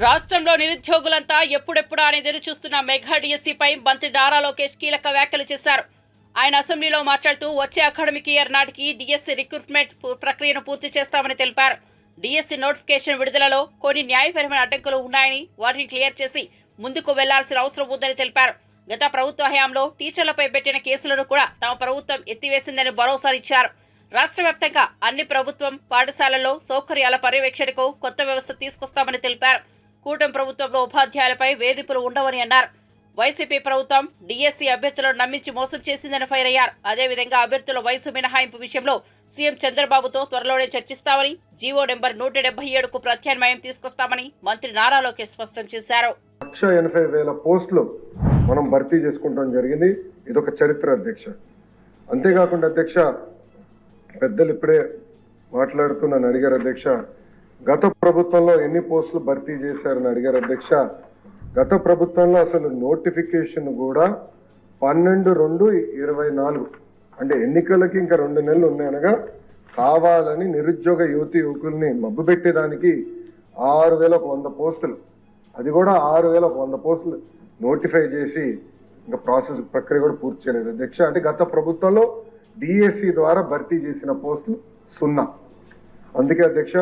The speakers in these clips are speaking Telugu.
రాష్ట్రంలో నిరుద్యోగులంతా ఎప్పుడెప్పుడా అని ఎదురు చూస్తున్న మెగా డిఎస్సీపై మంత్రి నారా లోకేష్ కీలక వ్యాఖ్యలు చేశారు. ఆయన అసెంబ్లీలో మాట్లాడుతూ వచ్చే అకాడమిక్ ఇయర్ నాటికి డిఎస్సీ రిక్రూట్మెంట్ ప్రక్రియను పూర్తి చేస్తామని తెలిపారు. డిఎస్సీ నోటిఫికేషన్ విడుదలలో కొన్ని న్యాయపరమైన అడ్డంకులు ఉన్నాయని వాటిని క్లియర్ చేసి ముందుకు వెళ్లాల్సిన అవసరం ఉందని తెలిపారు. గత ప్రభుత్వ హయాంలో టీచర్లపై పెట్టిన కేసులను కూడా తమ ప్రభుత్వం ఎత్తివేసిందని భరోసానిచ్చారు. రాష్ట్ర వ్యాప్తంగా అన్ని ప్రభుత్వం పాఠశాలల్లో సౌకర్యాల పర్యవేక్షణకు కొత్త వ్యవస్థ తీసుకొస్తామని తెలిపారు. కూటమి ప్రభుత్వంలో ఉపాధ్యాయులపై వేధింపులు ఉండవని అన్నారు. వైసీపీ ప్రభుత్వం డిఎస్సీ అభ్యర్థులను నమ్మించి మోసం చేసిందని ఫైర్ అయ్యారు. అదేవిధంగా అభ్యర్థుల వయసు మినహాయింపు విషయంలో సీఎం చంద్రబాబుతో త్వరలోనే చర్చిస్తామని, జీవో నెంబర్ 177కు ప్రత్యామ్నాయం తీసుకొస్తామని మంత్రి నారా లోకేష్ స్పష్టం చేశారు. 1,80,000 పోస్టులు మనం భర్తీ చేసుకుంటాం జరిగింది. ఇదొక చరిత్ర అధ్యక్ష. అంతేకాకుండా అధ్యక్ష, పెద్దలు ఇప్పుడే మాట్లాడుతూ నన్ను అడిగారు అధ్యక్ష, గత ప్రభుత్వంలో ఎన్ని పోస్టులు భర్తీ చేశారని అడిగారు అధ్యక్ష. గత ప్రభుత్వంలో అసలు నోటిఫికేషన్ కూడా 12/2/24 అంటే ఎన్నికలకి ఇంకా 2 నెలలు ఉన్నాయనగా కావాలని నిరుద్యోగ యువకుల్ని మబ్బుపెట్టేదానికి 6,100 పోస్టులు, అది కూడా 6,100 పోస్టులు నోటిఫై చేసి ఇంకా ప్రాసెస్ ప్రక్రియ కూడా పూర్తి చేయలేదు అధ్యక్ష. అంటే గత ప్రభుత్వంలో డిఎస్సి ద్వారా భర్తీ చేసిన పోస్టులు 0. అందుకే అధ్యక్ష,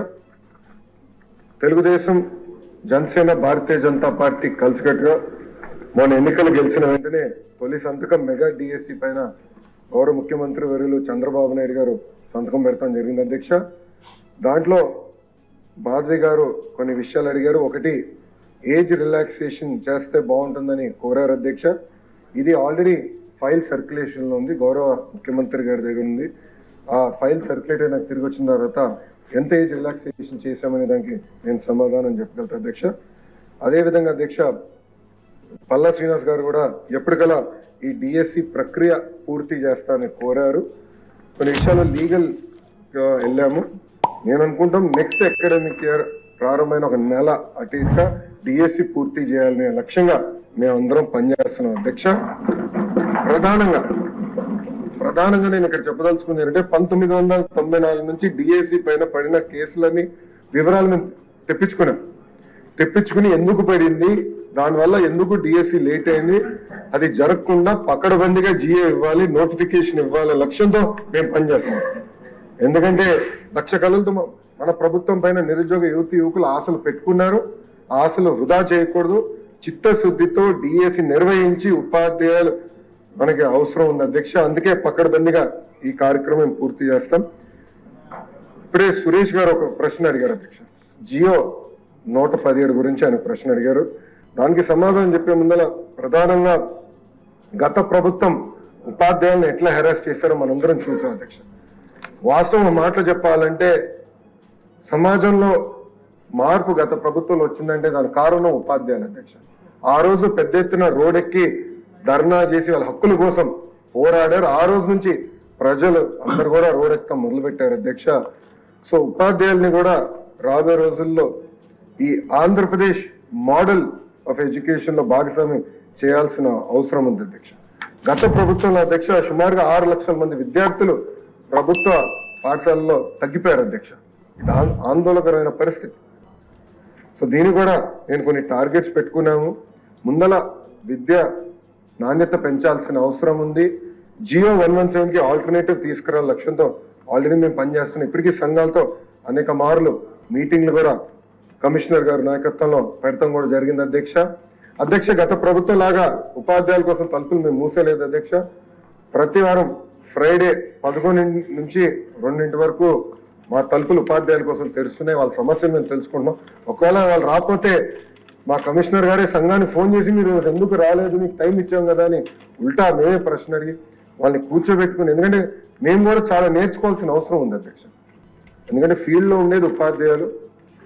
తెలుగుదేశం, జనసేన, భారతీయ జనతా పార్టీ కలిసికట్టుగా మొన్న ఎన్నికలు గెలిచిన వెంటనే తొలి సంతకం మెగా డిఎస్సి పైన గౌరవ ముఖ్యమంత్రి వర్యులు చంద్రబాబు నాయుడు గారు సంతకం పెడతాం జరిగింది అధ్యక్ష. దాంట్లో మాధవి గారు కొన్ని విషయాలు అడిగారు. ఒకటి, ఏజ్ రిలాక్సేషన్ చేస్తే బాగుంటుందని కోరారు అధ్యక్ష. ఇది ఆల్రెడీ ఫైల్ సర్క్యులేషన్ లో ఉంది, గౌరవ ముఖ్యమంత్రి గారి దగ్గర ఉంది. ఆ ఫైల్ సర్క్యులేట్ అయినా తిరిగి వచ్చిన తర్వాత ఎంత ఏజ్ రిలాక్సేషన్ చేశామనే దానికి నేను సమాధానం చెప్పగలుగుతా అధ్యక్ష. అదేవిధంగా అధ్యక్ష, పల్లా శ్రీనివాస్ గారు కూడా ఎప్పటికలా ఈ డిఎస్సి ప్రక్రియ పూర్తి చేస్తానని కోరారు. కొన్ని విషయాలు లీగల్ వెళ్ళాము. నేను అనుకుంటాం నెక్స్ట్ అకాడమిక్ ఇయర్ ప్రారంభమైన 1 నెల అటు ఇటుగా డిఎస్సి పూర్తి చేయాలనే లక్ష్యంగా మేమందరం పనిచేస్తున్నాం అధ్యక్ష. ప్రధానంగా నేను ఇక్కడ చెప్పదలుచుకుంది ఏంటంటే 1994 నుంచి డిఎస్సి పైన పడిన కేసులని వివరాలు మేము తెప్పించుకుని ఎందుకు పడింది, దానివల్ల ఎందుకు డిఎస్సి లేట్ అయింది, అది జరగకుండా పకడ్బందీగా జియో ఇవ్వాలి, నోటిఫికేషన్ ఇవ్వాలి లక్ష్యంతో మేము పనిచేస్తాం. ఎందుకంటే లక్ష కళలతో మన ప్రభుత్వం పైన నిరుద్యోగ యువకులు ఆశలు పెట్టుకున్నారు. ఆ ఆశలు వృధా చేయకూడదు. చిత్తశుద్ధితో డిఎస్సి నిర్వహించి ఉపాధ్యాయులు మనకి అవసరం ఉంది అధ్యక్ష. అందుకే పకడ్బందీగా ఈ కార్యక్రమం పూర్తి చేస్తాం. ఇప్పుడే సురేష్ గారు ఒక ప్రశ్న అడిగారు అధ్యక్ష, జియో 117 గురించి ఆయన ప్రశ్న అడిగారు. దానికి సమాధానం చెప్పే ముందర ప్రధానంగా గత ప్రభుత్వం ఉపాధ్యాయులను ఎట్లా హెరాస్ చేశారో మనందరం చూసాం అధ్యక్ష. వాస్తవం మాటలు చెప్పాలంటే సమాజంలో మార్పు గత ప్రభుత్వంలో వచ్చిందంటే దాని కారణం ఉపాధ్యాయులు అధ్యక్ష. ఆ రోజు పెద్ద ఎత్తున రోడ్డెక్కి ధర్నా చేసి వాళ్ళ హక్కుల కోసం పోరాడారు. ఆ రోజు నుంచి ప్రజలు అందరు కూడా రోడ్డెక్కడం మొదలుపెట్టారు అధ్యక్ష. సో ఉపాధ్యాయుల్ని కూడా రాబోయే రోజుల్లో ఈ ఆంధ్రప్రదేశ్ మోడల్ ఆఫ్ ఎడ్యుకేషన్ లో భాగస్వామ్యం చేయాల్సిన అవసరం ఉంది అధ్యక్ష. గత ప్రభుత్వంలో అధ్యక్ష సుమారుగా 6 లక్షల మంది విద్యార్థులు ప్రభుత్వ పాఠశాలలో తగ్గిపోయారు అధ్యక్ష. ఇది ఆందోళనకరమైన పరిస్థితి. సో దీన్ని కూడా నేను కొన్ని టార్గెట్స్ పెట్టుకున్నాము. ముందల విద్య నాణ్యత పెంచాల్సిన అవసరం ఉంది. జియో 117కి ఆల్టర్నేటివ్ తీసుకురావాల లక్ష్యంతో ఆల్రెడీ మేము పనిచేస్తున్నాం. ఇప్పటికీ సంఘాలతో అనేక మార్లు మీటింగ్లు కూడా కమిషనర్ గారి నాయకత్వంలో పెడతాం కూడా జరిగింది అధ్యక్ష. గత ప్రభుత్వం లాగా ఉపాధ్యాయుల కోసం తలుపులు మేము మూసేలేదు అధ్యక్ష. ప్రతి వారం ఫ్రైడే 11 నుంచి 2 వరకు మా తలుపులు ఉపాధ్యాయుల కోసం తెరుస్తున్నాయి. వాళ్ళ సమస్యలు మేము తెలుసుకుంటున్నాం. ఒకవేళ వాళ్ళు రాకపోతే మా కమిషనర్ గారే సంఘానికి ఫోన్ చేసి మీరు ఎందుకు రాలేదు, మీకు టైం ఇచ్చాం కదా అని ఉల్టా మేమే ప్రశ్న అడిగి వాళ్ళని కూర్చోబెట్టుకుని, ఎందుకంటే మేము కూడా చాలా నేర్చుకోవాల్సిన అవసరం ఉంది అధ్యక్ష. ఎందుకంటే ఫీల్డ్లో ఉండేది ఉపాధ్యాయులు,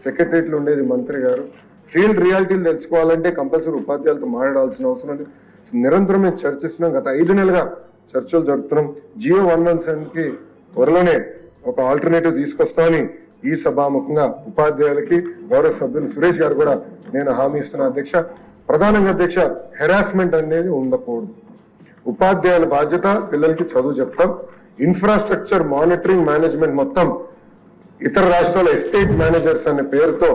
సెక్రటరీలో ఉండేది మంత్రి గారు. ఫీల్డ్ రియాలిటీలు తెలుసుకోవాలంటే కంపల్సరీ ఉపాధ్యాయులతో మాట్లాడాల్సిన అవసరం ఉంది. నిరంతరం మేము చర్చిస్తున్నాం. గత 5 నెలలుగా చర్చలు జరుపుతున్నాం. జియో 117కి త్వరలోనే ఒక ఆల్టర్నేటివ్ తీసుకొస్తామని ఈ సభాముఖంగా ఉపాధ్యాయులకి గౌరవ సభ్యులు సురేష్ గారు కూడా నేను హామీ ఇస్తున్నా అధ్యక్ష. ప్రధానంగా అధ్యక్ష, హెరాస్మెంట్ అనేది ఉండకూడదు. ఉపాధ్యాయుల బాధ్యత పిల్లలకి చదువు చెప్తాం. ఇన్ఫ్రాస్ట్రక్చర్ మానిటరింగ్ మేనేజ్మెంట్ మొత్తం ఇతర రాష్ట్రాల ఎస్టేట్ మేనేజర్స్ అనే పేరుతో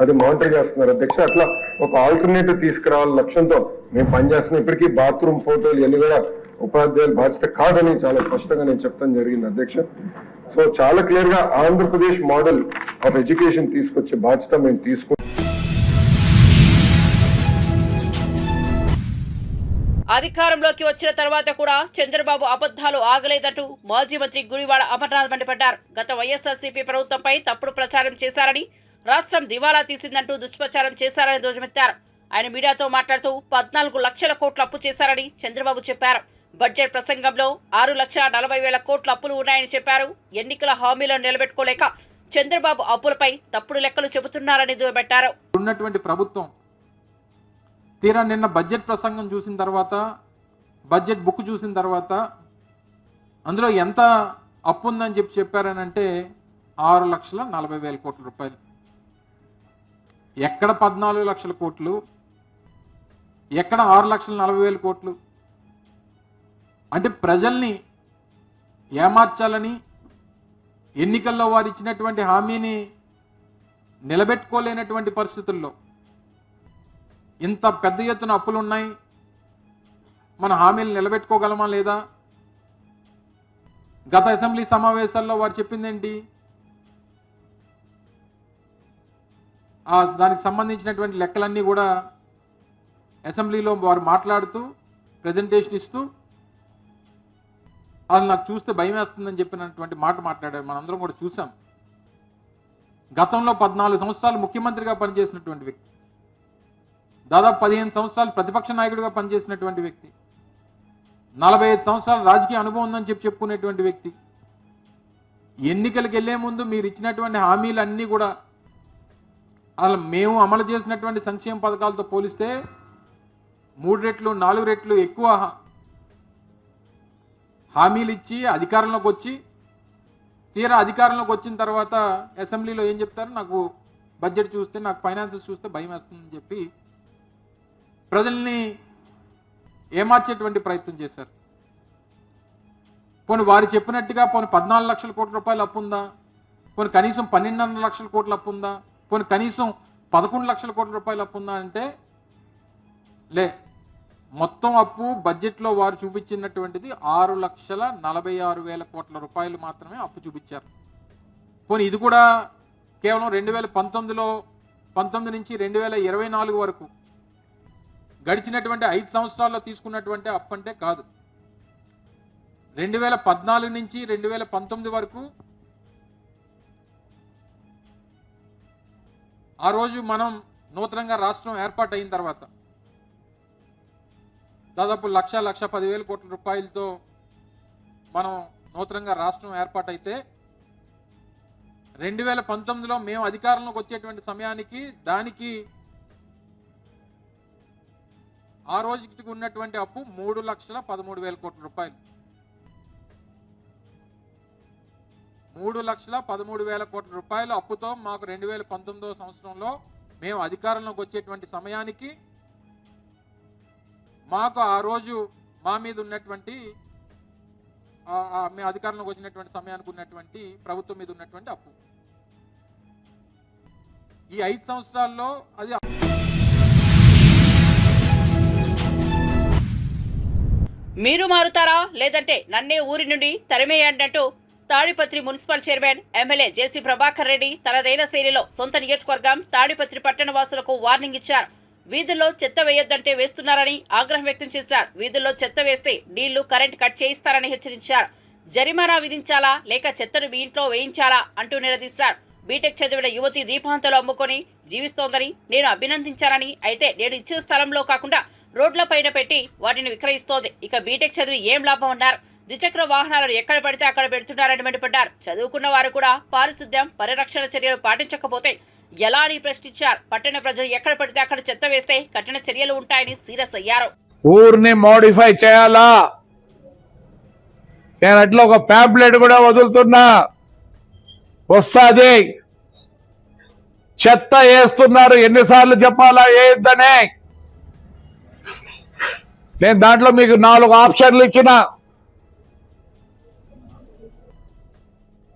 అది మానిటర్ చేస్తున్నారు అధ్యక్ష. అట్లా ఒక ఆల్టర్నేటివ్ తీసుకురావాల లక్ష్యంతో మేము పనిచేస్తున్నాం. ఇప్పటికీ బాత్రూమ్ ఫోటోలు ఇవన్నీ కూడా ఉపాధ్యాయుల బాధ్యత కాదని చాలా స్పష్టంగా నేను చెప్పడం జరిగింది అధ్యక్ష. సో చాలా క్లియర్ గా ఆంధ్రప్రదేశ్ మోడల్ ఆఫ్ ఎడ్యుకేషన్ తీసుకొచ్చే బాధ్యత మేము తీసుకుంటాం. అధికారంలోకి వచ్చిన తర్వాత కూడా చంద్రబాబు అబద్ధాలు ఆగలేదంటూ మాజీ మంత్రి గుడివాడ అమర్నాథ్ మండిపడ్డారు. గత వైఎస్ఆర్సీపీ ప్రభుత్వంపై తప్పుడు ప్రచారం చేశారని, రాష్ట్రం దివాలా తీసిందంటూ దుష్ప్రచారం చేశారని ధ్వజమెత్తారు. ఆయన మీడియాతో మాట్లాడుతూ 14 లక్షల కోట్ల అప్పు చేశారని చంద్రబాబు చెప్పారు. బడ్జెట్ ప్రసంగంలో 6,40,000 కోట్ల అప్పులు ఉన్నాయని చెప్పారు. ఎన్నికల హామీలను నిలబెట్టుకోలేక చంద్రబాబు అప్పులపై తప్పుడు లెక్కలు చెబుతున్నారని దుయ్యబట్టారు. ఉన్నటువంటి ప్రభుత్వం తీరా నిన్న బడ్జెట్ ప్రసంగం చూసిన తర్వాత, బడ్జెట్ బుక్ చూసిన తర్వాత అందులో ఎంత అప్పు ఉందని చెప్పారనంటే 6,40,000 కోట్ల రూపాయలు. ఎక్కడ 14 లక్షల కోట్లు, ఎక్కడ 6,40,000 కోట్లు? అంటే ప్రజల్ని ఏమార్చాలని, ఎన్నికల్లో వారు ఇచ్చినటువంటి హామీని నిలబెట్టుకోలేనటువంటి పరిస్థితుల్లో ఇంత పెద్ద ఎత్తున అప్పులు ఉన్నాయి, మన హామీలు నిలబెట్టుకోగలమా లేదా? గత అసెంబ్లీ సమావేశాల్లో వారు చెప్పిందేంటి? దానికి సంబంధించినటువంటి లెక్కలన్నీ కూడా అసెంబ్లీలో వారు మాట్లాడుతూ ప్రజెంటేషన్ ఇస్తూ అది నాకు చూస్తే భయం వేస్తుందని చెప్పినటువంటి మాట మాట్లాడారు. మనందరం కూడా చూసాం. గతంలో 14 సంవత్సరాలు ముఖ్యమంత్రిగా పనిచేసినటువంటి వ్యక్తి, దాదాపు 15 సంవత్సరాలు ప్రతిపక్ష నాయకుడిగా పనిచేసినటువంటి వ్యక్తి, 45 సంవత్సరాల రాజకీయ అనుభవం ఉందని చెప్పుకునేటువంటి వ్యక్తి, ఎన్నికలకు వెళ్లే ముందు మీరు ఇచ్చినటువంటి హామీలన్నీ కూడా అసలు మేము అమలు చేసినటువంటి సంక్షేమ పథకాలతో పోలిస్తే 3 రెట్లు 4 రెట్లు ఎక్కువ హామీలు ఇచ్చి అధికారంలోకి వచ్చి, తీరా అధికారంలోకి వచ్చిన తర్వాత అసెంబ్లీలో ఏం చెప్తారు? నాకు బడ్జెట్ చూస్తే, నాకు ఫైనాన్సెస్ చూస్తే భయం వేస్తుందని చెప్పి ప్రజల్ని ఏమార్చేటువంటి ప్రయత్నం చేశారు. పోనీ వారు చెప్పినట్టుగా 14 లక్షల కోట్ల రూపాయలు అప్పు ఉందా? పోనీ కనీసం 12.5 లక్షల కోట్ల అప్పు ఉందా? పోనీ కనీసం 11 లక్షల కోట్ల రూపాయలు అప్పు ఉందా అంటే లే. మొత్తం అప్పు బడ్జెట్లో వారు చూపించినటువంటిది 6,46,000 కోట్ల రూపాయలు మాత్రమే అప్పు చూపించారు. పోనీ ఇది కూడా కేవలం 2019 నుంచి 2024 వరకు గడిచినటువంటి 5 సంవత్సరాల్లో తీసుకున్నటువంటి అప్పు అంటే కాదు. 2014 నుంచి 2019 వరకు ఆ రోజు మనం నూతనంగా రాష్ట్రం ఏర్పాటు అయిన తర్వాత దాదాపు 1,10,000 కోట్ల రూపాయలతో మనం నూతనంగా రాష్ట్రం ఏర్పాటైతే 2019లో మేము అధికారంలోకి వచ్చేటువంటి సమయానికి దానికి ఆ రోజుకి ఉన్నటువంటి అప్పు 3,13,000 కోట్ల రూపాయలు. 3,13,000 కోట్ల రూపాయల అప్పుతో మాకు 2019వ సంవత్సరంలో మేము అధికారంలోకి వచ్చేటువంటి సమయానికి మాకు ఆ రోజు మా మీద ఉన్నటువంటి మేము అధికారంలోకి వచ్చినటువంటి సమయానికి ఉన్నటువంటి ప్రభుత్వం మీద ఉన్నటువంటి అప్పు ఈ 5 సంవత్సరాల్లో అది. మీరు మారుతారా లేదంటే నన్నే ఊరి నుండి తరిమేయంటూ తాడిపత్రి మున్సిపల్ చైర్మన్ ఎమ్మెల్యే జేసీ ప్రభాకర్ రెడ్డి తనదైన శైలిలో సొంత నియోజకవర్గం తాడిపత్రి పట్టణ వాసులకు వార్నింగ్ ఇచ్చారు. వీధుల్లో చెత్త వేయొద్దంటే వేస్తున్నారని ఆగ్రహం వ్యక్తం చేశారు. వీధుల్లో చెత్త వేస్తే నీళ్లు, కరెంట్ కట్ చేయిస్తారని హెచ్చరించారు. జరిమానా విధించాలా లేక చెత్తను మీ ఇంట్లో వేయించాలా అంటూ నిలదీశారు. బీటెక్ చదివిన యువతి దీపాంతలు అమ్ముకొని జీవిస్తోందని నేను అభినందించానని, అయితే నేను ఇచ్చిన స్థలంలో కాకుండా రోడ్ల పైన పెట్టి వాటిని విక్రయిస్తోంది. ఇక బీటెక్ చదివి ఏం లాభం అన్నారు. ద్విచక్ర వాహనాలను ఎక్కడ పడితే అక్కడ పెడుతున్నారని మండిపడ్డారు. చదువుకున్న వారు కూడా పారిశుద్ధ్యం, పరిరక్షణ చర్యలు పాటించకపోతే ఎలా అని ప్రశ్నించారు. పట్టణ ప్రజలు ఎక్కడ పడితే అక్కడ చెత్త వేస్తే కఠిన చర్యలు ఉంటాయని సీరియస్ అయ్యారు. ఊరిని మోడిఫై చేయాలా? నేను అట్లా ఒక ప్యాంప్లెట్ కూడా వదులుతున్నా, వస్తాది. చెత్త వేస్తున్నారు, ఎన్నిసార్లు చెప్పాలా వేయొద్దనే. నేను దాంట్లో మీకు 4 ఆప్షన్లు ఇచ్చిన.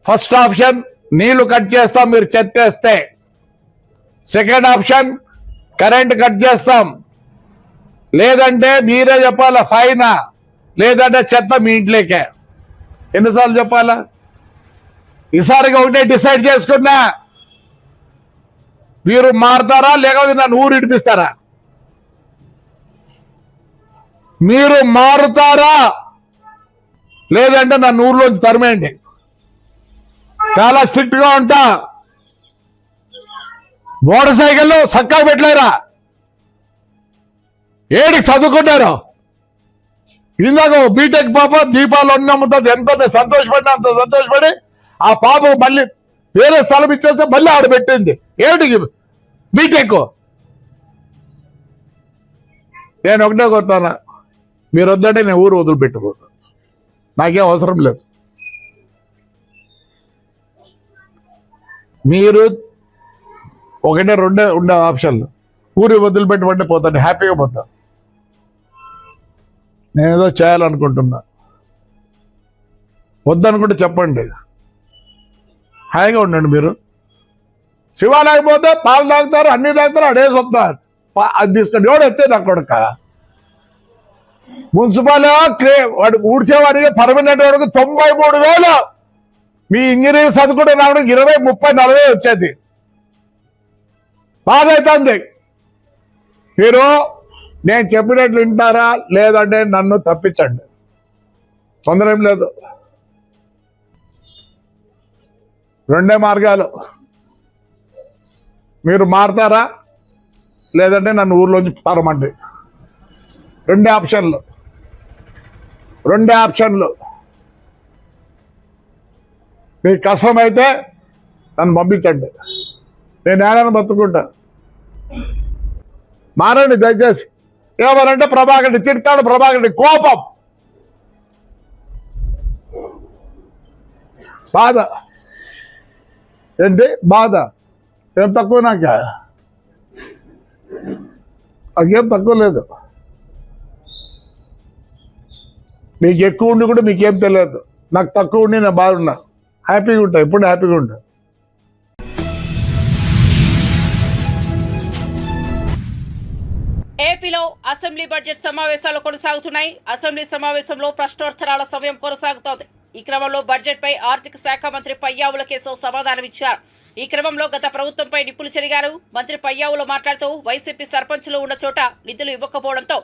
ఫస్ట్ ఆప్షన్, నీళ్లు కట్ చేస్తాం మీరు చెత్త వేస్తే. సెకండ్ ఆప్షన్ కరెంట్ కట్ చేస్తాం, లేదంటే మీరే చెప్పాలా ఫైనా, లేదంటే చెత్త మీ ఇంట్లోకే. ఎన్నిసార్లు చెప్పాలా? ఈసారిగా ఒకటే డిసైడ్ చేసుకున్నా, మీరు మారుతారా లేకపోతే నన్ను ఊరు ఇడిపిస్తారా? మీరు మారుతారా లేదంటే నన్ను ఊర్లోంచి తరిమేయండి. చాలా స్ట్రిక్ట్ గా ఉంటా. మోటార్ సైకిల్ చక్కగా పెట్టలేరా? ఏడి చదువుకున్నారు? ఇందాక బీటెక్ పాప దీపాలు అన్ని అమ్ముతుంది, ఎంతో సంతోషపడినా అంత సంతోషపడి ఆ పాప మళ్ళీ వేరే స్థలం ఇచ్చేస్తే మళ్ళీ ఆడ పెట్టింది. ఏమిటి బీటెక్? నేను ఒకటే కొడతాను, మీరు వద్దంటే నేను ఊరు వదిలిపెట్టుకోను, నాకేం అవసరం లేదు. మీరు ఒకటే రెండే ఉండే ఆప్షన్లు, ఊరి వదిలిపెట్టమంటే పోతాను, హ్యాపీగా పోతాను. నేనేదో చేయాలనుకుంటున్నా, వద్దనుకుంటే చెప్పండి, హాయిగా ఉండండి. మీరు శివాలయం పోతే పాలు తాగుతారు, అన్ని తాగుతారు, అడేసి వస్తారు, అది తీసుకొని ఎవడు ఎత్తే నా కొడుక. మున్సిపల్ వాడు ఊడ్చేవాడికి పర్మనెంట్ వాడికి 93,000, మీ ఇంజనీర్ చదువుకుంటే రావడానికి 20, 30, 40 వచ్చేది. బాధ అవుతుంది. మీరు నేను చెప్పినట్లు వింటారా లేదంటే నన్ను తప్పించండి, తొందర ఏం లేదు. రెండే మార్గాలు, మీరు మారుతారా లేదంటే నన్ను ఊర్లోంచి తరమండి. రెండే ఆప్షన్లు, రెండే ఆప్షన్లు. మీకు కష్టమైతే నన్ను పంపించండి, నేను ఏడైనా బతుకుంటా. మారండి దయచేసి. ఏమనంటే ప్రభాకర్ తిడతాడు, ప్రభాకర్ కోపం, బాధ. ఏంటి బాధ? ఏం తక్కువ నాకేం తక్కువ లేదు. మీకు ఎక్కువ ఉండి కూడా మీకేం తెలియదు, నాకు తక్కువ ఉండి నేను బాగున్నా, హ్యాపీగా ఉంటా, ఎప్పుడు హ్యాపీగా ఉంటా. ఏపీలో అసెంబ్లీ బడ్జెట్ సమావేశాలు కొనసాగుతున్నాయి. అసెంబ్లీ సమావేశంలో ప్రశ్నోత్తరాల సమయం కొనసాగుతోంది. ఈ క్రమంలో బడ్జెట్ పై ఆర్థిక శాఖ మంత్రి పయ్యావుల కేశవ్ సమాధానమిచ్చారు. ఈ క్రమంలో గత ప్రభుత్వంపై నిప్పులు చెరిగారు. మంత్రి పయ్యావులు మాట్లాడుతూ వైసీపీ సర్పంచులు ఉన్న చోట నిధులు ఇవ్వకపోవడంతో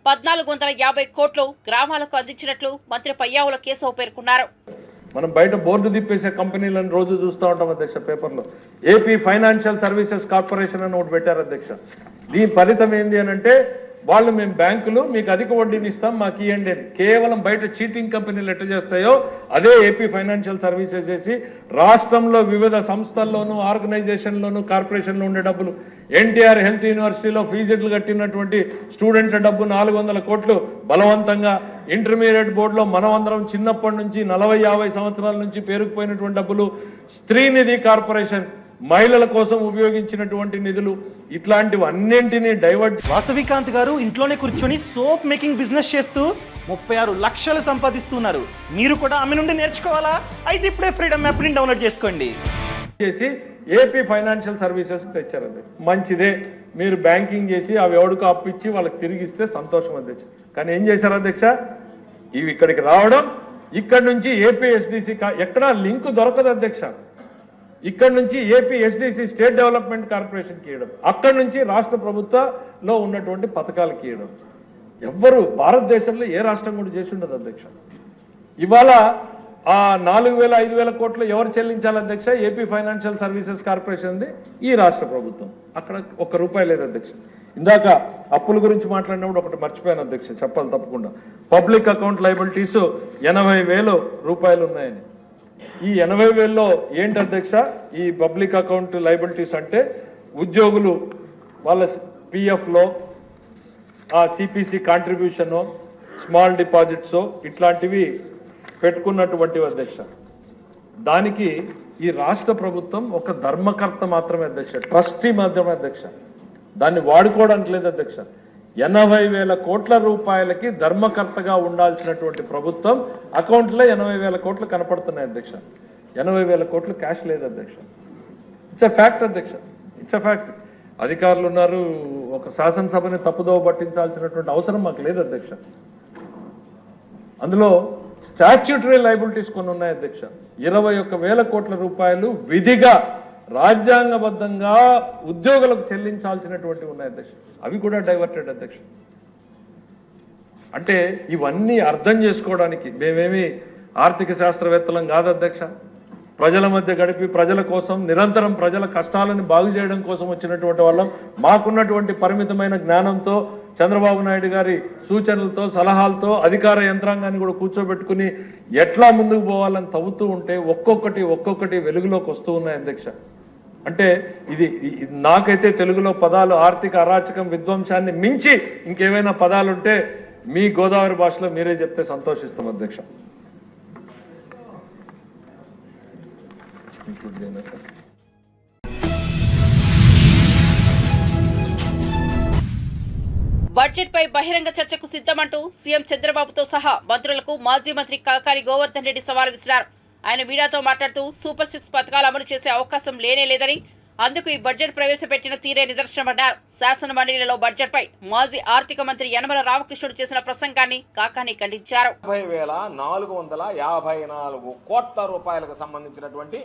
1450 కోట్లు గ్రామాలకు అందించినట్లు మంత్రి పయ్యావుల కేశవ్ పేర్కొన్నారు. మనం బయట బోర్డు తిప్పేసే కంపెనీలను రోజు చూస్తూ ఉంటాం అధ్యక్ష. పేపర్లో ఏపీ ఫైనాన్షియల్ సర్వీసెస్ కార్పొరేషన్ అని ఒకటి పెట్టారు అధ్యక్ష. దీని ఫలితం ఏంటి అని అంటే, వాళ్ళు మేము బ్యాంకులు మీకు అధిక వడ్డీని ఇస్తాం, మాకు ఇవ్వండి అని. కేవలం బయట చీటింగ్ కంపెనీలు ఎట్లా చేస్తాయో అదే ఏపీ ఫైనాన్షియల్ సర్వీసెస్ చేసి రాష్ట్రంలో వివిధ సంస్థల్లోనూ ఆర్గనైజేషన్లోనూ కార్పొరేషన్లో ఉండే డబ్బులు, ఎన్టీఆర్ హెల్త్ యూనివర్సిటీలో ఫీజులు కట్టినటువంటి స్టూడెంట్ల డబ్బు 400 కోట్లు బలవంతంగా, ఇంటర్మీడియట్ బోర్డులో మనమందరం చిన్నప్పటి నుంచి 40-50 సంవత్సరాల నుంచి పేరుకుపోయినటువంటి డబ్బులు, స్త్రీనిధి కార్పొరేషన్ మహిళల కోసం ఉపయోగించినటువంటి నిధులు, ఇట్లాంటివన్నింటినీ డైవర్ట్. వాసవికాంత్ గారు ఇంట్లోనే కూర్చొని సోప్ మేకింగ్ బిజినెస్ చేస్తూ 36 లక్షలు సంపాదిస్తున్నారు. మీరు కూడా ఆమె నుండి నేర్చుకోవాలా? అయితే ఇప్పుడే ఫ్రీడమ్ యాప్ ని డౌన్లోడ్ చేసుకోండి. చేసి ఏపీ ఫైనాన్షియల్ సర్వీసెస్ తెచ్చారు. అది మంచిదే, మీరు బ్యాంకింగ్ చేసి అవి ఎవడికో అప్పిచ్చి వాళ్ళకి తిరిగిస్తే సంతోషం అధ్యక్ష. కానీ ఏం చేశారు అధ్యక్ష, ఇవి ఇక్కడికి రావడం, ఇక్కడి నుంచి ఏపీ ఎస్డిసి ఎక్కడా లింక్ దొరకదు అధ్యక్ష. ఇక్కడ నుంచి ఏపీ ఎస్డిసి స్టేట్ డెవలప్మెంట్ కార్పొరేషన్కి ఇవ్వడం, అక్కడి నుంచి రాష్ట్ర ప్రభుత్వంలో ఉన్నటువంటి పథకాలకి ఇవ్వడం. ఎవ్వరు భారతదేశంలో ఏ రాష్ట్రం కూడా చేసి ఉండదు అధ్యక్ష. ఇవాళ ఆ 4,000-5,000 కోట్లు ఎవరు చెల్లించాలి అధ్యక్ష? ఏపీ ఫైనాన్షియల్ సర్వీసెస్ కార్పొరేషన్ది ఈ రాష్ట్ర ప్రభుత్వం. అక్కడ ₹1 లేదు అధ్యక్ష. ఇందాక అప్పుల గురించి మాట్లాడినప్పుడు ఒకటి మర్చిపోయాను అధ్యక్ష, చెప్పాలి తప్పకుండా. పబ్లిక్ అకౌంట్ లయబిలిటీస్ 80,000 రూపాయలు ఉన్నాయని. ఈ 80,000లో ఏంటి అధ్యక్ష ఈ పబ్లిక్ అకౌంట్ లయబిలిటీస్ అంటే, ఉద్యోగులు వాళ్ళ పిఎఫ్లో ఆ సిపిసి కాంట్రిబ్యూషన్, స్మాల్ డిపాజిట్స్ ఇట్లాంటివి పెట్టుకున్నటువంటివి అధ్యక్ష. దానికి ఈ రాష్ట్ర ప్రభుత్వం ఒక ధర్మకర్త మాత్రమే అధ్యక్ష, ట్రస్టీ మాత్రమే అధ్యక్ష. దాన్ని వాడుకోవడానికి లేదు అధ్యక్ష. 80,000 కోట్ల రూపాయలకి ధర్మకర్తగా ఉండాల్సినటువంటి ప్రభుత్వం అకౌంట్లో 80,000 కోట్లు కనపడుతున్నాయి అధ్యక్ష. 80,000 కోట్లు క్యాష్ లేదు అధ్యక్ష. ఇట్స్ ఎ ఫ్యాక్ట్ అధ్యక్ష, ఇట్స్ ఎ ఫ్యాక్ట్. అధికారులు ఉన్నారు, ఒక శాసనసభని తప్పుదోవ పట్టించాల్సినటువంటి అవసరం మాకు లేదు అధ్యక్ష. అందులో స్టాట్యూటరీ లైబిలిటీస్ కొన్ని ఉన్నాయి అధ్యక్ష. 21,000 కోట్ల రూపాయలు విధిగా రాజ్యాంగబద్ధంగా ఉద్యోగులకు చెల్లించాల్సినటువంటి ఉన్నాయి అధ్యక్ష. అవి కూడా డైవర్టెడ్ అధ్యక్ష. అంటే ఇవన్నీ అర్థం చేసుకోవడానికి మేమేమి ఆర్థిక శాస్త్రవేత్తలం కాదు అధ్యక్ష. ప్రజల మధ్య గడిపి ప్రజల కోసం నిరంతరం ప్రజల కష్టాలను బాగు చేయడం కోసం వచ్చినటువంటి వాళ్ళం. మాకున్నటువంటి పరిమితమైన జ్ఞానంతో చంద్రబాబు నాయుడు గారి సూచనలతో సలహాలతో అధికార యంత్రాంగాన్ని కూడా కూర్చోబెట్టుకుని ఎట్లా ముందుకు పోవాలని తవ్వుతూ ఉంటే ఒక్కొక్కటి వెలుగులోకి వస్తూ ఉన్నాయి అధ్యక్ష. అంటే ఇది నాకైతే తెలుగులో పదాలు ఆర్థిక అరాచకం విధ్వంసాన్ని మించి ఇంకేమైనా పదాలుంటే మీ గోదావరి భాషలో మీరే చెప్తే సంతోషిస్తాం అధ్యక్ష. బడ్జెట్ పై బహిరంగ చర్చకు సిద్ధమంటూ సీఎం చంద్రబాబుతో సహా మంత్రులకు మాజీ మంత్రి కాకాని గోవర్ధన్ రెడ్డి సవాల్ విసిరారు. ఆయన మీడియాతో మాట్లాడుతూ సూపర్ 6 పథకాలు అమలు చేసే అవకాశం లేదని, అందుకు ఈ బడ్జెట్ ప్రవేశపెట్టిన తీరే నిదర్శనమన్నారు. శాసన మండలిలో బడ్జెట్ పై మాజీ ఆర్థిక మంత్రి యనమల రామకృష్ణుడు చేసిన ప్రసంగాన్ని కాకాని ఖండించారు. 40,454 కోట్ల రూపాయలకు సంబంధించినటువంటి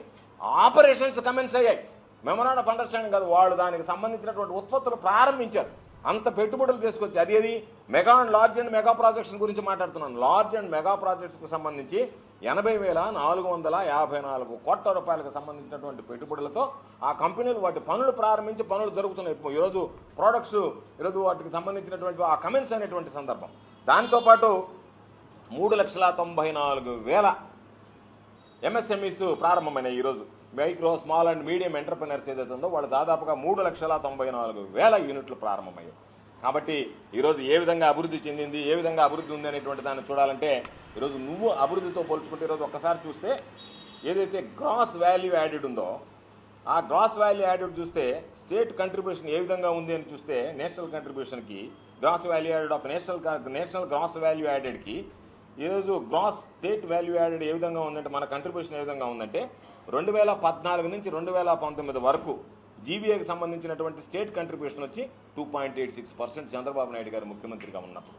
ఆపరేషన్స్ కమెన్స్ అయ్యాయి. మెమోరాండం ఆఫ్ అండర్స్టాండింగ్ కాదు, వాళ్ళు దానికి సంబంధించినటువంటి ఉత్పత్తులు ప్రారంభించారు. అంత పెట్టుబడులు తీసుకొచ్చి అది mega and large and mega projects గురించి మాట్లాడుతున్నాను. లార్జ్ అండ్ మెగా ప్రాజెక్ట్స్కు సంబంధించి 80,454 కోట్ల రూపాయలకు సంబంధించినటువంటి పెట్టుబడులతో ఆ కంపెనీలు వాటి పనులు ప్రారంభించి పనులు జరుగుతున్నాయి. ఈరోజు ప్రోడక్ట్స్ ఈరోజు వాటికి సంబంధించినటువంటి ఆ కమెన్స్ అనేటువంటి సందర్భం. దాంతోపాటు 3,94,000 ఎంఎస్ఎంఈస్ ప్రారంభమైనాయి. ఈరోజు micro small and medium entrepreneurs ఏదైతే ఉందో వాళ్ళు దాదాపుగా 3,94,000 యూనిట్లు ప్రారంభమయ్యాయి. కాబట్టి ఈరోజు ఏ విధంగా అభివృద్ధి చెందింది, ఏ విధంగా అభివృద్ధి ఉంది అనేటువంటి దాన్ని చూడాలంటే ఈరోజు నువ్వు అభివృద్ధితో పోల్చుకుంటే ఈరోజు ఒక్కసారి చూస్తే ఏదైతే గ్రాస్ వాల్యూ యాడెడ్ ఉందో ఆ గ్రాస్ వాల్యూ యాడెడ్ చూస్తే స్టేట్ కంట్రిబ్యూషన్ ఏ విధంగా ఉంది అని చూస్తే నేషనల్ కంట్రిబ్యూషన్కి gross value added of national gross value యాడెడ్కి ఈరోజు గ్రాస్ స్టేట్ వాల్యూ యాడెడ్ ఏ విధంగా ఉందంటే మన కంట్రిబ్యూషన్ ఏ విధంగా ఉందంటే 2014 నుంచి 2019 వరకు జీబీఏకి సంబంధించినటువంటి స్టేట్ కంట్రిబ్యూషన్ వచ్చి 2.86% చంద్రబాబు నాయుడు గారు ముఖ్యమంత్రిగా ఉన్నప్పుడు.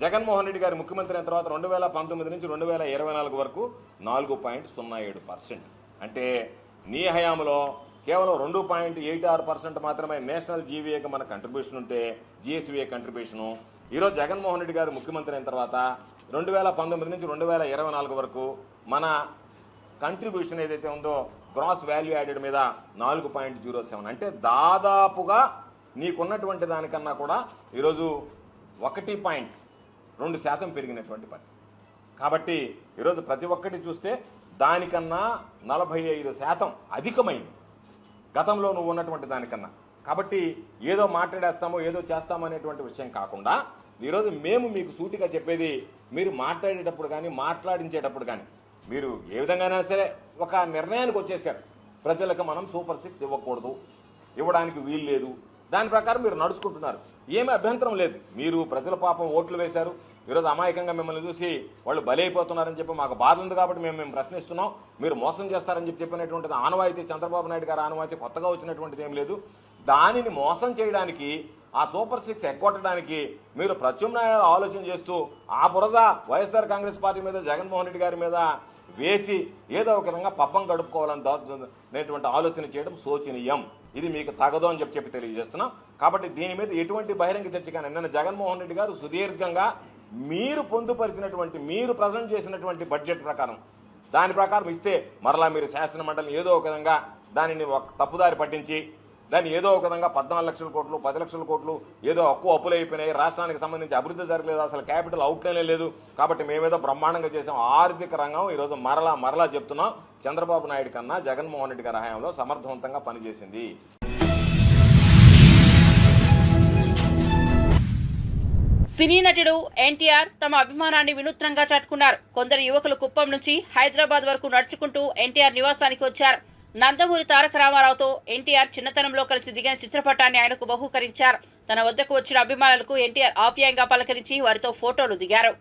జగన్మోహన్ రెడ్డి గారు ముఖ్యమంత్రి అయిన తర్వాత 2019 నుంచి 2024 వరకు 4.07%. అంటే నీ హయాంలో కేవలం 2.86% మాత్రమే నేషనల్ జీవీఏకి మన కంట్రిబ్యూషన్ ఉంటే జిఎస్వీఏ కంట్రిబ్యూషను. ఈరోజు జగన్మోహన్ రెడ్డి గారు ముఖ్యమంత్రి అయిన తర్వాత 2019 నుంచి 2024 వరకు మన కంట్రిబ్యూషన్ ఏదైతే ఉందో గ్రాస్ వాల్యూ యాడెడ్ మీద 4.07. అంటే దాదాపుగా నీకున్నటువంటి దానికన్నా కూడా ఈరోజు 1.2% పెరిగినటువంటి పరిస్థితి. కాబట్టి ఈరోజు ప్రతి ఒక్కటి చూస్తే దానికన్నా 45% అధికమైంది గతంలో నువ్వు ఉన్నటువంటి దానికన్నా. కాబట్టి ఏదో మాట్లాడేస్తామో ఏదో చేస్తామో అనేటువంటి విషయం కాకుండా ఈరోజు మేము మీకు సూటిగా చెప్పేది, మీరు మాట్లాడేటప్పుడు కానీ మాట్లాడించేటప్పుడు కానీ మీరు ఏ విధంగానైనా సరే ఒక నిర్ణయానికి వచ్చేసారు. ప్రజలకు మనం సూపర్ 6 ఇవ్వకూడదు, ఇవ్వడానికి వీలు లేదు, దాని ప్రకారం మీరు నడుచుకుంటున్నారు. ఏమీ అభ్యంతరం లేదు. మీరు ప్రజల పాపం ఓట్లు వేశారు. ఈరోజు అమాయకంగా మిమ్మల్ని చూసి వాళ్ళు బలైపోతున్నారని చెప్పి మాకు బాధ ఉంది కాబట్టి మేము ప్రశ్నిస్తున్నాం. మీరు మోసం చేస్తారని చెప్పినటువంటిది ఆనవాయితీ, చంద్రబాబు నాయుడు గారు ఆనవాయితీ, కొత్తగా వచ్చినటువంటిది ఏం లేదు. దానిని మోసం చేయడానికి, ఆ సూపర్ 6 ఎగ్గొట్టడానికి మీరు ప్రత్యామ్నాయాలు ఆలోచన చేస్తూ ఆ బురద వైఎస్ఆర్ కాంగ్రెస్ పార్టీ మీద, జగన్మోహన్ రెడ్డి గారి మీద వేసి ఏదో ఒక విధంగా పబ్బం గడుపుకోవాలనేటువంటి ఆలోచన చేయడం శోచనీయం. ఇది మీకు తగదు అని చెప్పి తెలియజేస్తున్నాం. కాబట్టి దీని మీద ఎటువంటి బహిరంగ చర్చ కానీ నిన్న జగన్మోహన్ రెడ్డి గారు సుదీర్ఘంగా మీరు పొందుపరిచినటువంటి, మీరు ప్రజెంట్ చేసినటువంటి బడ్జెట్ ప్రకారం దాని ప్రకారం ఇస్తే మరలా మీరు శాసన మండలిని ఏదో ఒక విధంగా దానిని తప్పుదారి పట్టించి దాన్ని ఏదో ఒక విధంగా 14 లక్షల కోట్లు 10 లక్షల కోట్లు ఏదో ఎక్కువ అప్పులు అయిపోయినాయి, రాష్ట్రానికి సంబంధించి అభివృద్ధి జరగలేదు, అసలు క్యాపిటల్ అవుట్లైనే లేదు, కాబట్టి మేమేదో బ్రహ్మాండంగా చేసాం. ఆర్థిక రంగం ఈరోజు మరలా చెప్తున్నాం, చంద్రబాబు నాయుడు కన్నా జగన్మోహన్ రెడ్డి గారి హయాంలో సమర్థవంతంగా పనిచేసింది. సినీ నటుడు ఎన్టీఆర్ తమ అభిమానాన్ని వినూత్నంగా చాటుకున్నారు. కొందరు యువకులు కుప్పం నుంచి హైదరాబాద్ వరకు నడుచుకుంటూ ఎన్టీఆర్ నివాసానికి వచ్చారు. నందమూరి తారక రామారావుతో ఎన్టీఆర్ చిన్నతనంలో కలిసి దిగిన చిత్రపటాన్ని ఆయనకు బహూకరించారు. తన వద్దకు వచ్చిన అభిమానులకు ఎన్టీఆర్ ఆప్యాయంగా పలకరించి వారితో ఫోటోలు దిగారు.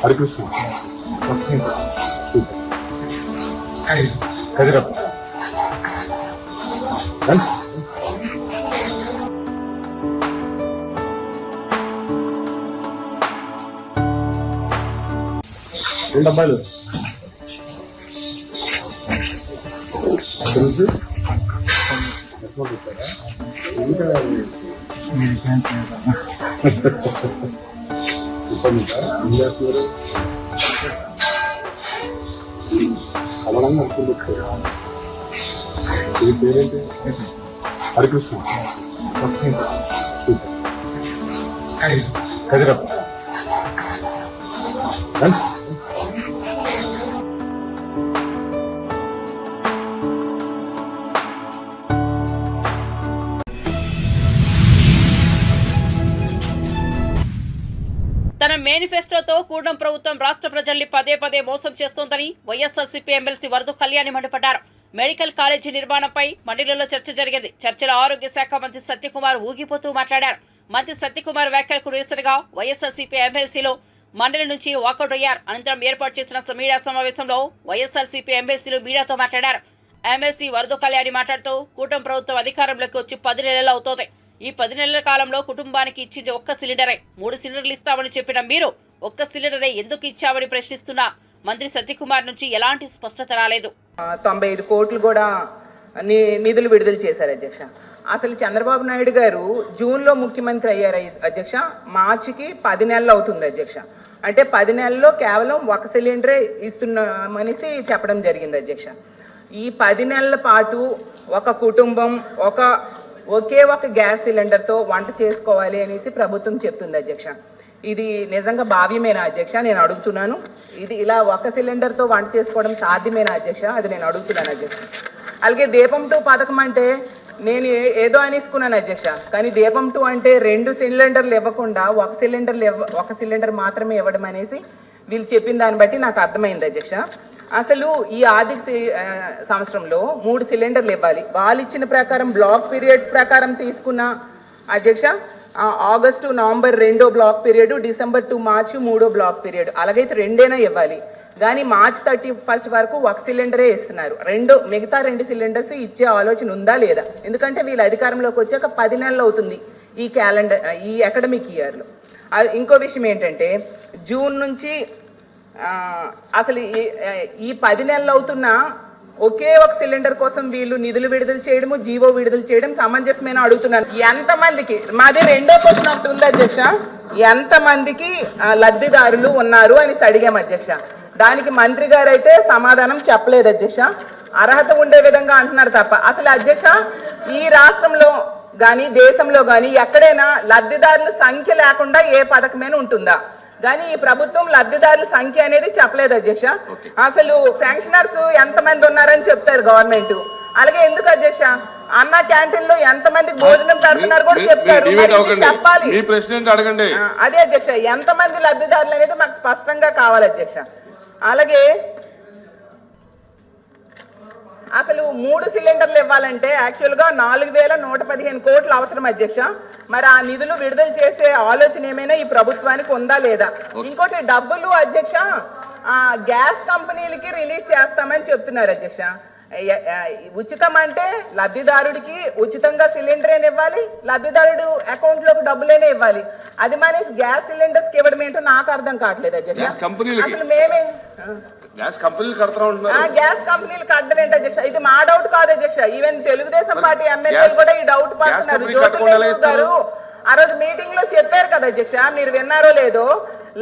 హరికృష్ణ కదిరప్ప రెండు అబ్బాయిలు హరికృష్ణ కదిరప్ప తన మేనిఫెస్టోతో కూటమి ప్రభుత్వం రాష్ట్ర ప్రజల్ని పదే పదే మోసం చేస్తోందని వైఎస్ఆర్సీపీ ఎమ్మెల్సీ వరదు కళ్యాణి మండిపడ్డారు. మెడికల్ కాలేజీ నిర్మాణంపై మండలిలో చర్చ జరిగింది. చర్చలో ఆరోగ్య శాఖ మంత్రి సత్యకుమార్ ఊగిపోతూ మాట్లాడారు. మంత్రి సత్యకుమార్ వ్యాఖ్యలకు నిరసనగా వైఎస్ఆర్సీపీ ఎమ్మెల్సీలో మండలి నుంచి వాకౌట్ అయ్యారు. అనంతరం ఏర్పాటు చేసిన మీడియా సమావేశంలో వైఎస్ఆర్సీపీ ఎమ్మెల్సీలు మీడియాతో మాట్లాడారు. ఎమ్మెల్సీ వరదు కళ్యాణి మాట్లాడుతూ కూటమి ప్రభుత్వం అధికారంలోకి వచ్చి 10 నెలలు అవుతోంది. ఈ 10 నెలల కాలంలో కుటుంబానికి ఇచ్చింది 1 సిలిండరే. 3 సిలిండర్లు ఇస్తామని చెప్పిన మీరు 1 సిలిండరే ఎందుకు ఇచ్చామని ప్రశ్నిస్తున్నా మంత్రి సత్యకుమార్ నుంచి ఎలాంటి స్పష్టత రాలేదు. 95 కోట్లు కూడా నిధులు విడుదల చేశారు అధ్యక్ష. అసలు చంద్రబాబు నాయుడు గారు జూన్లో ముఖ్యమంత్రి అయ్యారు అధ్యక్ష. మార్చికి 10 నెలలు అవుతుంది అధ్యక్ష. అంటే 10 నెలల్లో కేవలం 1 సిలిండరే ఇస్తున్నామనేసి చెప్పడం జరిగింది అధ్యక్ష. ఈ 10 నెలల పాటు ఒక కుటుంబం ఒకే ఒక గ్యాస్ సిలిండర్తో వంట చేసుకోవాలి అనేసి ప్రభుత్వం చెప్తుంది అధ్యక్ష. ఇది నిజంగా భావ్యమేనా అధ్యక్ష? నేను అడుగుతున్నాను. ఇది ఇలా 1 సిలిండర్తో వంట చేసుకోవడం సాధ్యమేనా అధ్యక్ష? అది నేను అడుగుతున్నాను అధ్యక్ష. అలాగే దీపం 2 పథకం అంటే నేను ఏదో అనేసుకున్నాను అధ్యక్ష. కానీ దీపం 2 అంటే 2 సిలిండర్లు ఇవ్వకుండా 1 సిలిండర్ మాత్రమే ఇవ్వడం అనేసి వీళ్ళు చెప్పిన దాన్ని బట్టి నాకు అర్థమైంది అధ్యక్ష. అసలు ఈ ఆర్థిక సంవత్సరంలో 3 సిలిండర్లు ఇవ్వాలి. వాళ్ళు ఇచ్చిన ప్రకారం బ్లాక్ పీరియడ్స్ ప్రకారం తీసుకున్న అధ్యక్ష ఆగస్టు నవంబర్ 2వ block period, December to March 3వ బ్లాక్ పీరియడ్. అలాగైతే 2 ఇవ్వాలి. కానీ మార్చ్ 31 వరకు 1 సిలిండరే ఇస్తున్నారు. మిగతా 2 సిలిండర్స్ ఇచ్చే ఆలోచన ఉందా లేదా? ఎందుకంటే వీళ్ళు అధికారంలోకి వచ్చాక 10 నెలలు అవుతుంది ఈ అకాడమిక్ ఇయర్లో. ఇంకో విషయం ఏంటంటే జూన్ నుంచి అసలు ఈ 10 నెలలు అవుతున్న ఒకే ఒక సిలిండర్ కోసం వీళ్ళు నిధులు విడుదల చేయడము, జీవో విడుదల చేయడం సమంజసమైన అడుగుతున్నాను. ఎంతమందికి, మాది 2వ క్వశ్చన్ ఒకటి ఉంది అధ్యక్ష, ఎంతమందికి లబ్ధిదారులు ఉన్నారు అని అడిగాం అధ్యక్ష. దానికి మంత్రి గారు అయితే సమాధానం చెప్పలేదు అధ్యక్ష. అర్హత ఉండే విధంగా అంటున్నారు తప్ప. అసలు అధ్యక్ష ఈ రాష్ట్రంలో కానీ దేశంలో కానీ ఎక్కడైనా లబ్ధిదారుల సంఖ్య లేకుండా ఏ పథకమైనా ఉంటుందా? కానీ ఈ ప్రభుత్వం లబ్ధిదారుల సంఖ్య అనేది చెప్పలేదు అధ్యక్ష. అసలు పెన్షనర్స్ ఎంతమంది ఉన్నారని చెప్తారు గవర్నమెంట్. అలాగే ఎందుకు అధ్యక్ష అన్న క్యాంటీన్ లో ఎంతమందికి భోజనం పెడుతున్నారు కూడా చెప్తారు, చెప్పాలి. అడగండి. అదే అధ్యక్ష ఎంతమంది లబ్ధిదారులు అనేది మాకు స్పష్టంగా కావాలి అధ్యక్ష. అలాగే అసలు 3 సిలిండర్లు ఇవ్వాలంటే యాక్చువల్ గా 4115 కోట్లు అవసరం అధ్యక్ష. మరి ఆ నిధులు విడుదల చేసే ఆలోచన ఏమైనా ఈ ప్రభుత్వానికి ఉందా లేదా? ఇంకోటి డబ్బులు అధ్యక్ష గ్యాస్ కంపెనీలకి రిలీజ్ చేస్తామని చెప్తున్నారు అధ్యక్ష. ఉచితం అంటే లబ్ధిదారుడికి ఉచితంగా సిలిండర్ ఇవ్వాలి, లబ్ధిదారుడు అకౌంట్ లోకి డబ్బులేనే ఇవ్వాలి. అది మానేసి గ్యాస్ సిలిండర్స్ కి ఇవ్వడం ఏంటో నాకు అర్థం కావట్లేదు అధ్యక్ష. అసలు మేమే గ్యాస్ కంపెనీలు కట్టడం ఏంటి అధ్యక్ష? ఇది మా డౌట్ కాదు అధ్యక్ష. ఈవెన్ తెలుగుదేశం పార్టీ ఎమ్మెల్యేలు కూడా ఈ డౌట్ పడుతున్నారు. జ్యోతిర్మయి గారు ఆ రోజు మీటింగ్ లో చెప్పారు కదా అధ్యక్ష, మీరు విన్నారో లేదో,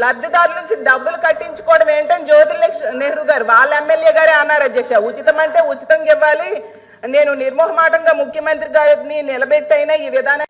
లబ్ధిదారుల నుంచి డబ్బులు కట్టించుకోవడం ఏంటని జ్యోతిర్మయి నెహ్రూ గారు వాళ్ళ ఎమ్మెల్యే గారే అన్నారు అధ్యక్ష. ఉచితం అంటే ఉచితంగా ఇవ్వాలి. నేను నిర్మోహమాటంగా ముఖ్యమంత్రి గారిని నిలబెట్టైనా ఈ విధానం.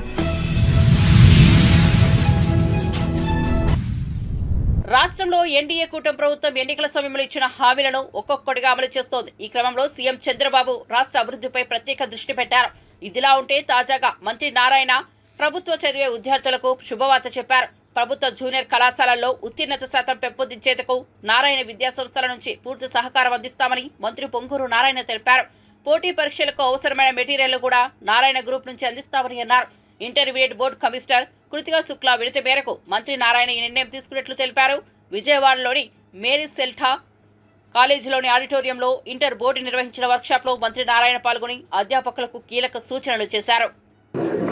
రాష్ట్రంలో ఎన్డీఏ కూటమి ప్రభుత్వం ఎన్నికల సమయంలో ఇచ్చిన హామీలను ఒక్కొక్కటిగా అమలు చేస్తోంది. ఈ క్రమంలో సీఎం చంద్రబాబు రాష్ట్ర అభివృద్ధిపై ప్రత్యేక దృష్టి పెట్టారు. ఇదిలా ఉంటే తాజాగా మంత్రి నారాయణ ప్రభుత్వ చదివే విద్యార్థులకు శుభవార్త చెప్పారు. ప్రభుత్వ జూనియర్ కళాశాలల్లో ఉత్తీర్ణత శాతం పెంపొందించేందుకు నారాయణ విద్యా సంస్థల నుంచి పూర్తి సహకారం అందిస్తామని మంత్రి పొంగూరు నారాయణ తెలిపారు. పోటీ పరీక్షలకు అవసరమైన మెటీరియల్ కూడా నారాయణ గ్రూప్ నుంచి అందిస్తామని అన్నారు. Intermediate board commissioner Kritika Shukla వినతి మేరకు మంత్రి నారాయణ ఈ నిర్ణయం తీసుకున్నట్లు తెలిపారు. విజయవాడలోని మేరీ సెల్టా కాలేజీలోని ఆడిటోరియంలో ఇంటర్ బోర్డు నిర్వహించిన వర్క్షాప్లో మంత్రి నారాయణ పాల్గొని అధ్యాపకులకు కీలక సూచనలు చేశారు.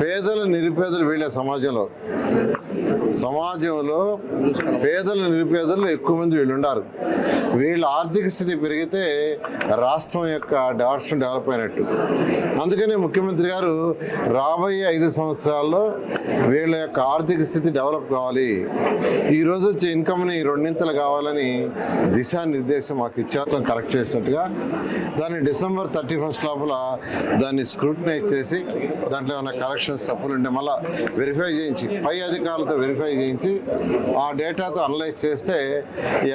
పేదలు నిరుపేదలు వీళ్ళ సమాజంలో పేదలు నిరుపేదలు ఎక్కువ మంది వీళ్ళు ఉన్నారు. వీళ్ళ ఆర్థిక స్థితి పెరిగితే రాష్ట్రం యొక్క రాష్ట్రం డెవలప్ అయినట్టు. అందుకనే ముఖ్యమంత్రి గారు రాబోయే 5 సంవత్సరాల్లో వీళ్ళ యొక్క ఆర్థిక స్థితి డెవలప్ కావాలి, ఈరోజు వచ్చే ఇన్కమ్ని 2 కావాలని దిశానిర్దేశం మాకు ఇచ్చారు. కరెక్ట్ చేసినట్టుగా దాన్ని డిసెంబర్ 31 లోపల దాన్ని స్క్రూటినైజ్ చేసి దాంట్లో ఏమైనా కరెక్షన్స్ తప్పులు ఉంటే మళ్ళీ వెరిఫై చేయించి పై అధికారులతో వెరిఫై చేయించి ఆ డేటాతో అనలైజ్ చేస్తే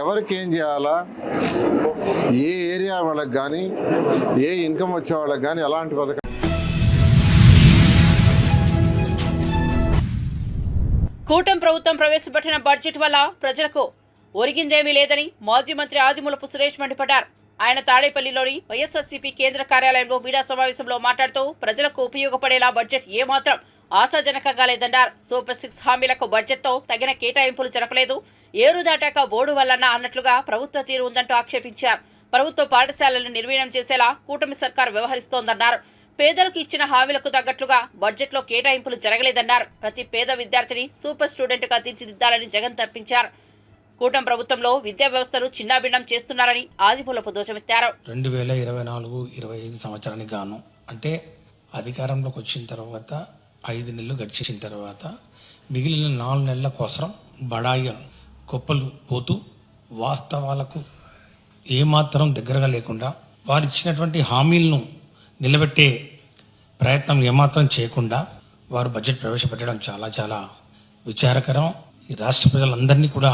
ఎవరికి ఏం చేయాలా, ఏ ఏరియా వాళ్ళకి కానీ ఏ ఇన్కమ్ వచ్చే వాళ్ళకి కానీ అలాంటి పథకం. కూటమి ప్రభుత్వం ప్రవేశపెట్టిన బడ్జెట్ వల్ల ప్రజలకు ఒరిగిందేమీ లేదని మాజీ మంత్రి ఆదిమూలపు సురేష్ మండిపడ్డారు. ఆయన తాడేపల్లిలోని వైఎస్ఆర్సీపీ కేంద్ర కార్యాలయంలో మీడియా సమావేశంలో మాట్లాడుతూ ప్రజలకు ఉపయోగపడేలా బడ్జెట్ ఏమాత్రం ఆశాజనకంగా లేదన్నారు. సూపర్ 6 హామీలకు బడ్జెట్తో తగిన కేటాయింపులు జరపలేదు, ఏరు దాటాక బోర్డు వల్లన్న అన్నట్లుగా ప్రభుత్వ తీరు ఉందంటూ ఆక్షేపించారు. ప్రభుత్వ పాఠశాలలను నిర్వీణం చేసేలా కూటమి సర్కార్ వ్యవహరిస్తోందన్నారు. పేదలకు ఇచ్చిన హామీలకు తగ్గట్లుగా బడ్జెట్లో కేటాయింపులు జరగలేదన్నారు. ప్రతి పేద విద్యార్థిని సూపర్ స్టూడెంట్గా తీర్చిదిద్దాలని జగన్ తప్పించారు. కూటమి ప్రభుత్వంలో విద్యా వ్యవస్థను చిన్నాభిన్నం చేస్తున్నారని ఆదిమూలపు దోషమెత్తారు. 2024-25 సంవత్సరానికి గాను అంటే అధికారంలోకి వచ్చిన తర్వాత 5 నెలలు గడిచిన తర్వాత మిగిలిన 4 నెలల కోసం బడాయి గొప్పలు పోతూ వాస్తవాలకు ఏమాత్రం దగ్గరగా లేకుండా వారు ఇచ్చినటువంటి హామీలను నిలబెట్టే ప్రయత్నం ఏమాత్రం చేయకుండా వారు బడ్జెట్ ప్రవేశపెట్టడం చాలా చాలా విచారకరం. ఈ రాష్ట్ర ప్రజలందరినీ కూడా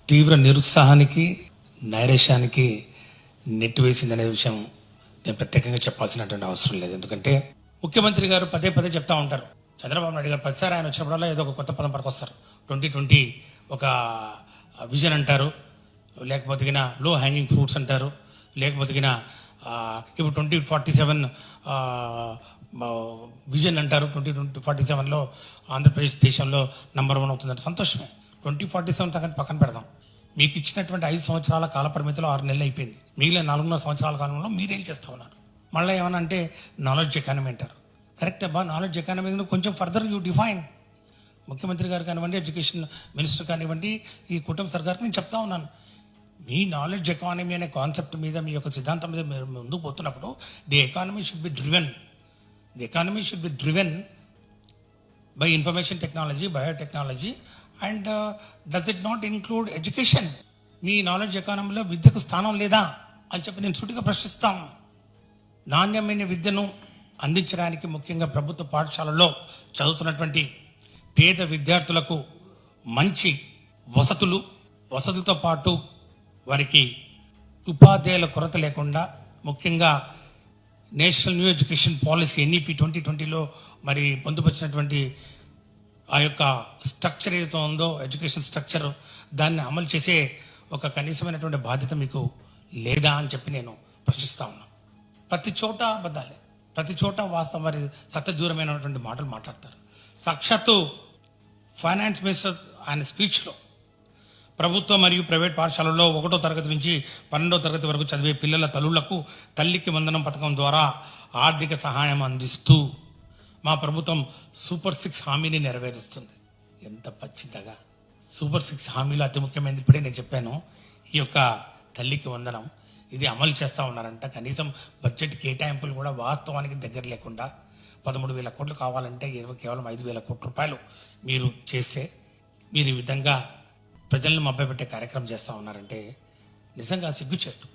తీవ్ర నిరుత్సాహానికి నైరాశ్యానికి నెట్టివేసిందనే విషయం నేను ప్రత్యేకంగా చెప్పాల్సినటువంటి అవసరం లేదు. ఎందుకంటే ముఖ్యమంత్రి గారు పదే పదే చెప్తా ఉంటారు. చంద్రబాబు నాయుడు గారు ప్రతిసారి ఆయన వచ్చినప్పుడల్లా ఏదో ఒక కొత్త పదం పట్టుకొస్తారు. 2020 ఒక విజన్ అంటారు, లేకపోతే లో హ్యాంగింగ్ ఫ్రూట్స్ అంటారు, లేకపోతే ఇప్పుడు 2047 విజన్ అంటారు. 2047లో ఆంధ్రప్రదేశ్ దేశంలో నంబర్ 1 అవుతుందంటే సంతోషమే. 2047 సంగతి పక్కన పెడదాం. మీకు ఇచ్చినటువంటి 5 సంవత్సరాల కాల పరిమితిలో 6 నెలలు అయిపోయింది. మిగిలిన 4.5 సంవత్సరాల కాలంలో మీరేం చేస్తూ ఉన్నారు? మళ్ళీ ఏమన్నా అంటే నాలెడ్జ్ ఎకానమీ అంటారు. కరెక్ట్ అబ్బా, నాలెడ్జ్ ఎకానమీ కొంచెం ఫర్దర్ యూ డిఫైన్. ముఖ్యమంత్రి గారు కానివ్వండి, ఎడ్యుకేషన్ మినిస్టర్ కానివ్వండి, ఈ కూటమి సర్కార్కి నేను చెప్తా ఉన్నాను, మీ నాలెడ్జ్ ఎకానమీ అనే కాన్సెప్ట్ మీద, మీ యొక్క సిద్ధాంతం మీద మీరు ముందుకు పోతున్నప్పుడు the economy should be driven by information technology, biotechnology and does it not include education? మీ నాలెడ్జ్ ఎకానమీలో విద్యకు స్థానం లేదా అని చెప్పి నేను సూటిగా ప్రశ్నిస్తాను. నాణ్యమైన విద్యను అందించడానికి ముఖ్యంగా ప్రభుత్వ పాఠశాలల్లో చదువుతున్నటువంటి పేద విద్యార్థులకు మంచి వసతులతో పాటు వారికి ఉపాధ్యాయుల కొరత లేకుండా, ముఖ్యంగా national new education policy NEP 2020లో మరి పొందుపరిచినటువంటి ఆ యొక్క స్ట్రక్చర్ ఏదైతే ఉందో, ఎడ్యుకేషన్ స్ట్రక్చర్, దాన్ని అమలు చేసే ఒక కనీసమైనటువంటి బాధ్యత మీకు లేదా అని చెప్పి నేను ప్రశ్నిస్తా ఉన్నాను. ప్రతి చోట అబద్ధాలే, ప్రతి చోట వాస్తవం, మరి సత్యదూరమైనటువంటి మాటలు మాట్లాడతారు. సాక్షాత్తు ఫైనాన్స్ మినిస్టర్ ఆయన స్పీచ్లో ప్రభుత్వ మరియు ప్రైవేట్ పాఠశాలల్లో 1వ తరగతి నుంచి 12వ తరగతి వరకు చదివే పిల్లల తల్లులకు తల్లికి వందనం పథకం ద్వారా ఆర్థిక సహాయం అందిస్తూ మా ప్రభుత్వం సూపర్ 6 హామీని నెరవేరుస్తుంది. ఎంత పచ్చితగా సూపర్ 6 హామీలు అతి ముఖ్యమైనది ఇప్పుడే నేను చెప్పాను. ఈ యొక్క తల్లికి వందనం ఇది అమలు చేస్తూ ఉన్నారంట. కనీసం బడ్జెట్ కేటాయింపులు కూడా వాస్తవానికి దగ్గర లేకుండా 13,000 కోట్లు కావాలంటే కేవలం 5,000 కోట్ల రూపాయలు మీరు చేస్తే, మీరు ఈ విధంగా ప్రజలను మభ్యపెట్టే కార్యక్రమం చేస్తూ ఉన్నారంటే నిజంగా సిగ్గుచేటు.